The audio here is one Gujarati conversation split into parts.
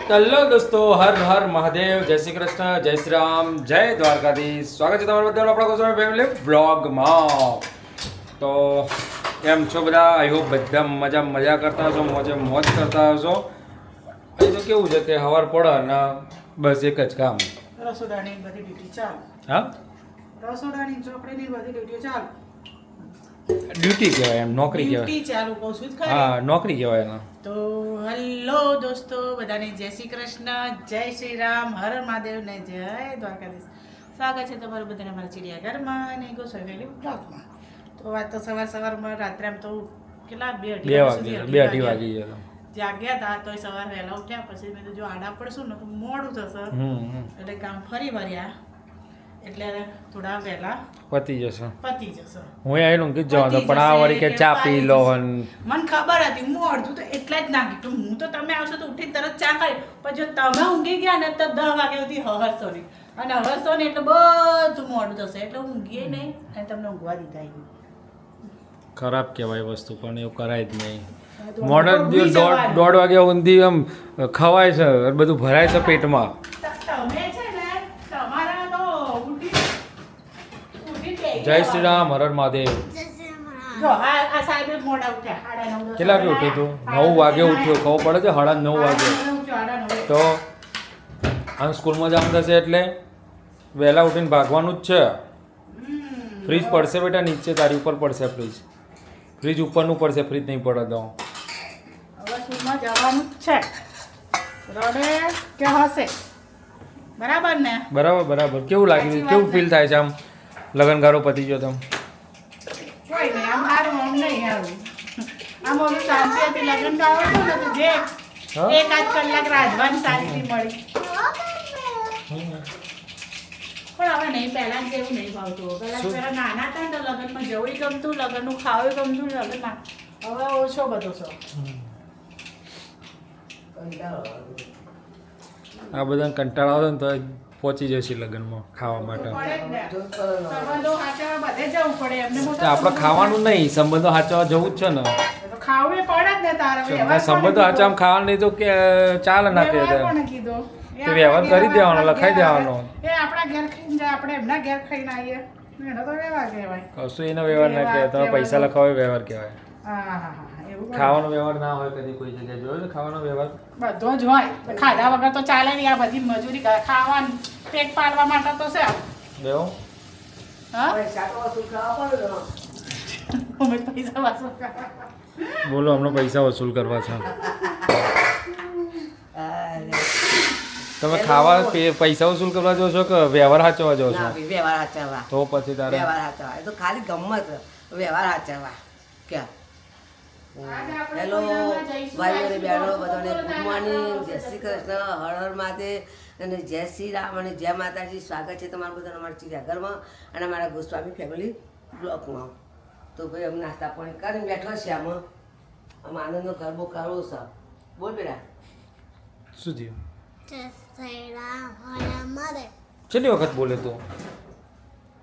હેલો દોસ્તો, હર હર મહાદેવ, જય શ્રી કૃષ્ણ, જય શ્રી રામ, જય દ્વારકાધીશ. સ્વાગત છે તમારું બધાનું આપણા ગોસ્વામી ફેમિલી બ્લોગમાં. તો કેમ છો બધા? આઈ હોપ બધા મજા કરતા હશો, મોજ કરતા હશો. અહીં તો કેવું છે કે સવાર પડે ને બસ એક જ કામ, રસોડાની બધી ડ્યુટી ચાલુ. હા, રસોડાની ચોકડીની બધી ડ્યુટી ચાલુ. ડ્યુટી કહેવાય, એમ નોકરી કહેવાય. ડ્યુટી ચાલુ કહું છું જ ખરી. હા, નોકરી કહેવાય એના. તો હેલો દોસ્તો, બધાને જય શ્રી કૃષ્ણ, જય શ્રી રામ, હર હર મહાદેવ ને જય દ્વારકાધીશ. સ્વાગત છે તમારું બધાને અમારા ચિડિયાઘરમાં અને ગોસ્વામી બ્લોગમાં. તો વાત તો સવારમાં રાત્રે આમ તો કેટલા 2-2:30 વાગી ગયા. જાગ્યા હતા તો સવાર વહેલા ઉઠ્યા. પછી મેં તો જો આડા પડશું ને તો મોડું થશે, એટલે કામ ફરી વળ્યા એટલે થોડા વહેલા પતી જશે. હું આવેલું કે જવાનું, પણ આ વાળી કે ચા પી લો. મને ખબર હતી હું અડધું તો એટલે જ ના કીધું. હું તો તમે આવશો તો ઉઠીને તરત ચા કરી, પણ જો તમે ઊંઘી ગયા ને તો 10 વાગ્યા સુધી હરશો નહીં, અને હરશો ને એટલે બધું મોડું થશે, એટલે હું ઊંઘીએ નહીં અને તમને ઊંઘવા દીધા. ખરાબ કહેવાય વસ્તુ, પણ એવું કરાય જ નહીં. મોડર 1:30 વાગ્યા ઊંધી એમ ખવાય છે, બધું ભરાય છે પેટમાં. તમે છે ને તમારા તો જય શ્રી રામ, હર હર મહાદેવ. જો આ સાહેબ મોડા ઉઠ્યા 9:30. કેટલા વાગે ઉઠ્યો તું? 9 વાગે ઉઠ્યો, ખબર પડે છે? 9:30 વાગે. તો આમ સ્કૂલમાં જવાનું થશે એટલે વહેલા ઉઠીને ભાગવાનું જ છે. ફ્રીજ પડશે બેટા નીચે, તારી ઉપર પડશે ફ્રીજ. ફ્રીજ ઉપરનું પડશે, ફ્રીજ નહીં પડે તો હવે સ્કૂલમાં જવાનું જ છે. રડે કે હશે? બરાબર ને? બરાબર. કેવું લાગ્યું? કેવું ફીલ થાય છે આમ લગનગારો પતી ગયો તો? કોઈ નહીં, આમ હારું, આમ નહીં હારું. આમ ઓલું શાંતિ હતી લગ્ન ગાવો હતો ને તો જે 1-8 કલાક રાજવાની શાંતિ મળી. પણ હવે નહીં, પહેલા જેવું નહીં ભાવતું. પહેલા નાના હતા ને તો લગ્નમાં જવું ગમતું, લગ્નનું ખાવું ગમતું, લગ્નમાં હવે ઓછો બધો છો. આ બધાને કંટાળો આવે ને તો પહોંચી જશે લગ્નમાં ખાવા માટે. સંબંધો સાચવવા બધે જવું પડે એમને. આપણે ખાવાનું નહીં, સંબંધો સાચવવા જવું જ છે ને. ખાવું પડે જ ને તારે. સંબંધો સાચવવા ખાવાનું નહીં તો કે ચાલે ના કે કીધું તે વ્યવહાર કરી દેવાનો, લખાઈ દેવાનો. એ આપણા ઘેર ખાઈને જાય, આપણે એમના ઘેર ખાઈને આવીએ, એનો તો વ્યવહાર કહેવાય. કશું એનો વ્યવહાર ના કહેવાય, તમે પૈસા લખાવો વ્યવહાર કહેવાય. હા, એવું ખાવાનો વ્યવહાર ના હોય કદી કોઈ જગ્યાએ જોયો છે ખાવાનો વ્યવહાર? બધો જ હોય. ખાધા વગર તો ચાલે નહીં. આ બધી મજૂરી ખાવાનું પેટ પાડવા માટે તો છે. બેહો. હા, પૈસા તો વસૂલ કરવા પડે. અમે પૈસા વસૂલ કરવા. બોલો, હમણાં પૈસા વસૂલ કરવા છે. તમે ખાવા પૈસા વસૂલ કરવા જો છો કે વ્યવહાર સાચવવા જો છો? વ્યવહાર સાચવવા. તો પછી તારે વ્યવહાર સાચવવા, એ તો ખાલી ગમત. વ્યવહાર સાચવવા ક્યાં? હેલો ભાઈઓ અને બહેનો, બધાને ગુડ મોર્નિંગ, જય શ્રી કૃષ્ણ, હર હર મહાદેવ અને જય શ્રી રામ અને જય માતાજી. સ્વાગત છે તમારું બધાનું અમારા ચિડિયાઘરમાં અને અમારા ગોસ્વામી ફેમિલી બ્લોકમાં. તો ભાઈ અમે નાસ્તા પાણી કરીને બેઠો છે. આમાં આનંદનો ગરબો કરવો છે. બોલ બેટા, શું થયું? કેટલી વખત બોલે તું?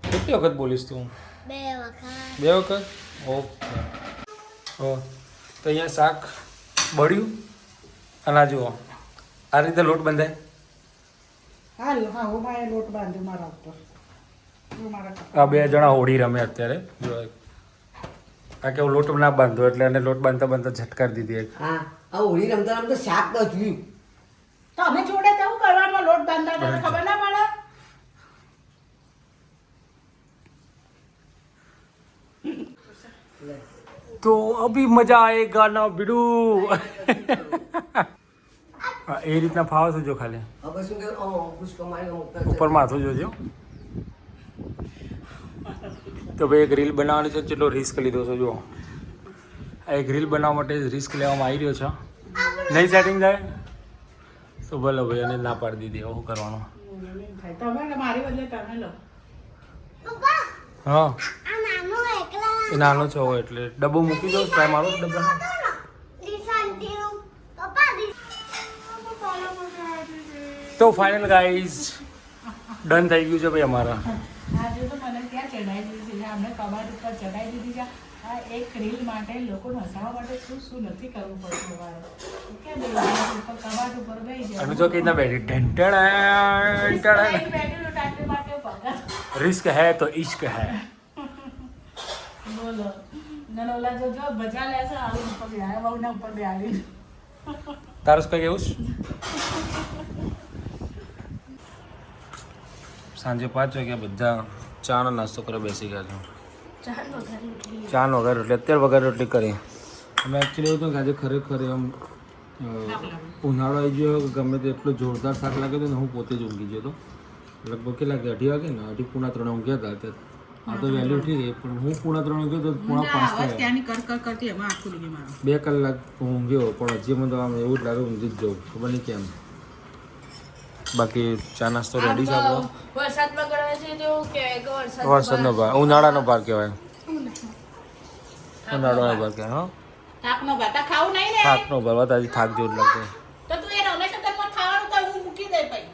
કેટલી વખત બોલીશ તું? 2 વખત. 2 વખત? ઓકે. તો અહીંયા શાક બળ્યું અને આ જુઓ આ રીતે લોટ બંધાય. હાલ, હા, હું મારે લોટ બાંધ્યો મારા ઉપર. આ 2 જણા હોળી રમે અત્યારે. જો આ કેવું લોટ ના બાંધો એટલે એને લોટ બાંધતા ઝટકાર દીધી એક. હા, આ હોળી રમતા રમતા શાક તો જોયું. તો અમે જોડે કેવું કરવાનું? લોટ બાંધતા તને ખબર ના પડે? તો અભી મજા આયેગા ના ભીડુ. એ રીતના ફાવે છે જો ખાલી હવે શું કે પુષ્કમાળી ઉપર માથું જોજો. તો ભાઈ એક રીલ બનાવવાની છે, કેટલો રિસ્ક લીધો છે જો. આ એક રીલ બનાવવા માટે રિસ્ક લેવામાં આવી રહ્યો છે. નહીં સેટિંગ થાય તો ભલે ભાઈ, અને ના પાડી દીધી. એવું કરવાનું. તમે મારી બદલે તમે લો. હા, આ નાનો એકલા એ નાનો છો એટલે ડબ્બો મૂકી દો. ટ્રાય મારો ડબ્બા. દિશાંતીનું પપ્પા તો ફાઇનલ ગાઈઝ ડન થઈ ગયું છે ભાઈ અમારા. આજે તો મને ક્યાં ચડાવી દીધી છે, અમને કબાટ ઉપર ચડાવી દીધી છે. આ એક રીલ માટે લોકોને હસાવવા માટે શું શું નથી કરવું પડતું અમારે કેમ બોલવાનું ઉપર કબાટ ઉપર બેસી જાય અને જો કે ના બેઠી રિસ્ક હે તો ઇશ્ક હે બોલો ના ઓલા જો બચા લેશે આવું ઉપર બે આવ્યા બહુ ના ઉપર બે આવી તારું કઈ કેવું સાંજે 5 વાગ્યા બધા ચાનો નાસ્તો કરવા બેસી ગયા છે ચાનો વગર રોટલી અત્યારે વગર રોટલી કરી અમે એકચ્યુઅલી એવું હતું કે આજે ખરેખર એમ ઉનાળો આવી ગયો ગમે તે એટલો જોરદાર થાક લાગ્યો હતો ને હું પોતે જ ઊંઘી ગયો હતો લગભગ કેટલા કે 2:30 વાગે ને 2:30 ઊંઘ્યા હતા અત્યારે આ તો વહેલી ઉઠી ગઈ પણ હું 3:30 ઊંઘ્યો તો 5:30 થયા ત્યાંની કર કરતી એમાં આખું લીધી મારું 2 કલાક ઊંઘ્યો પણ હજી મને તો આમ એવું જ લાગે ઊંઘી જ જવું ખબર નહીં કેમ બાકી ચા નાસ્તો રેડી છે આપણો વરસાદમાં ગળાવે છે તો કે વરસાદનો ભાર ઉનાળાનો ભાર કહેવાય ઉનાળાનો ભાર કહેવાય હા થાકનો બાતા ખાવું નહીં ને થાકનો ભાર વાત આજે થાક જેવું જ લાગતો તો તું એ રમેશ તરફ ખાવાનું તો હું મૂકી દે ભાઈ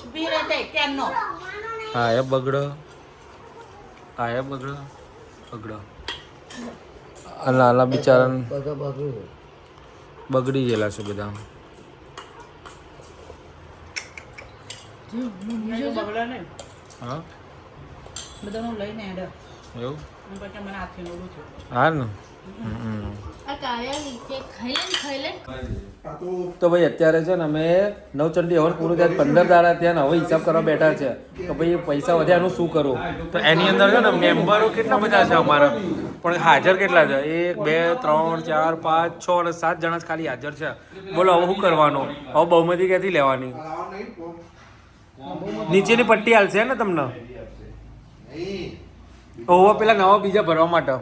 ઊભી રહે તે કેનો હા એ બગડો અને આલા બિચારા બધા બગડ્યું બગડી ગયેલા છે બધા બગડા ને હા બધાનું લઈને હેડે એવું પછી મને હાથથી નવડું છું હા ને તો ભાઈ અત્યારે છે ને અમે નવચંડી હવન પૂરું થયા 15 દાડા થયા ને હવે હિસાબ કરવા બેઠા છે તો ભાઈ પૈસા વધ્યા એનું શું કરું તો એની અંદર છે ને મેમ્બરો કેટલા બધા છે અમારા પણ હાજર કેટલા છે 1 2 3 4 5 6 અને 7 જણા જ ખાલી હાજર છે બોલો હવે શું કરવાનું હવે બહુમતી ક્યાંથી લેવાની નીચેની પટ્ટી હાલશે ને તમને ઓવા પેલા નવા બીજા ભરવા માટે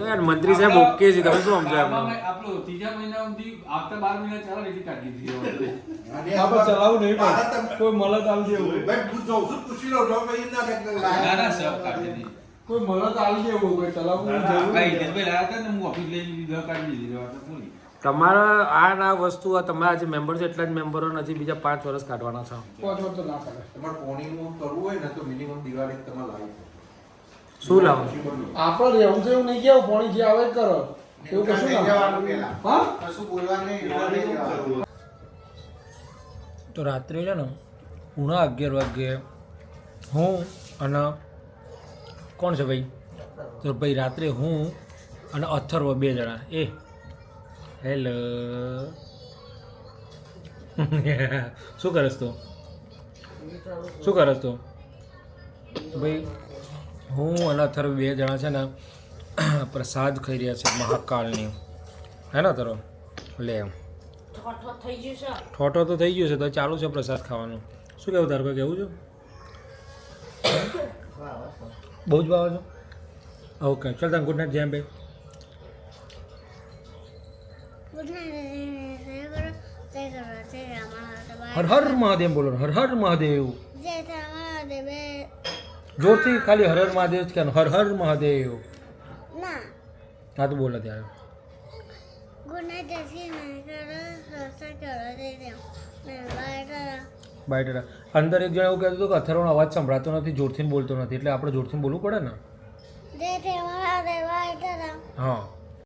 યાર મંત્રી સાહેબ ઓકે છે તમે શું સમજો એમનો આપણો ત્રીજા મહિના સુધી આવતા 12 મહિના ચાલે એટલે કાઢી દીધી આપણે ચલાવું નહીં પણ કોઈ મળત આવી જેવું ના ના સબ કાઢી દીધી કોઈ મળત આવી જેવું કોઈ ચલાવવું કઈ ભાઈ લાયા હતા ને હું ઓફિસ લઈ લીધી કાઢી દીધી વાત પૂરી તમારા આ ના વસ્તુ આ તમારા જે મેમ્બર છે એટલા જ મેમ્બરો નથી બીજા 5 વર્ષ કાઢવાના છે 5 વર્ષ તો ના કરે તમારે પોણીનું કરવું હોય ને તો મિનિમમ દિવાળી તમારે લાવી શું લાવો આપણે રહેવું છે એવું નહીં કેવું પોણી જે આવે કરો એવું કશું ના હા તો રાત્રે છે ને પૂણા 11 વાગે હું અને કોણ છે ભાઈ તો ભાઈ રાત્રે હું અને અથર્વ 2 જણા એ હેલો શું કરસ તું ભાઈ હું અને અથર્વ 2 જણા છે ને પ્રસાદ ખાઈ રહ્યા છે મહાકાળની હે ને તરો લે ઠોઠો તો થઈ ગયું છે તો ચાલુ છે પ્રસાદ ખાવાનું શું કહેવું તારું કેવું છે બહુ જ ભાવે છો ઓકે ચાલ તને ગુડ નાઇટ જેમ ભાઈ હર હર મહાદેવ બોલો હર હર મહાદેવ જોરથી ખાલી હર હર મહાદેવ જ કહેવાનું હર હર મહાદેવ ના હા તો બોલો ત્યારે બાય અંદર એક જણ એવું કહેતું હતું કે અથર્વનો અવાજ સંભળાતો નથી જોરથી બોલતો નથી એટલે આપણે જોરથી બોલવું પડે ને હા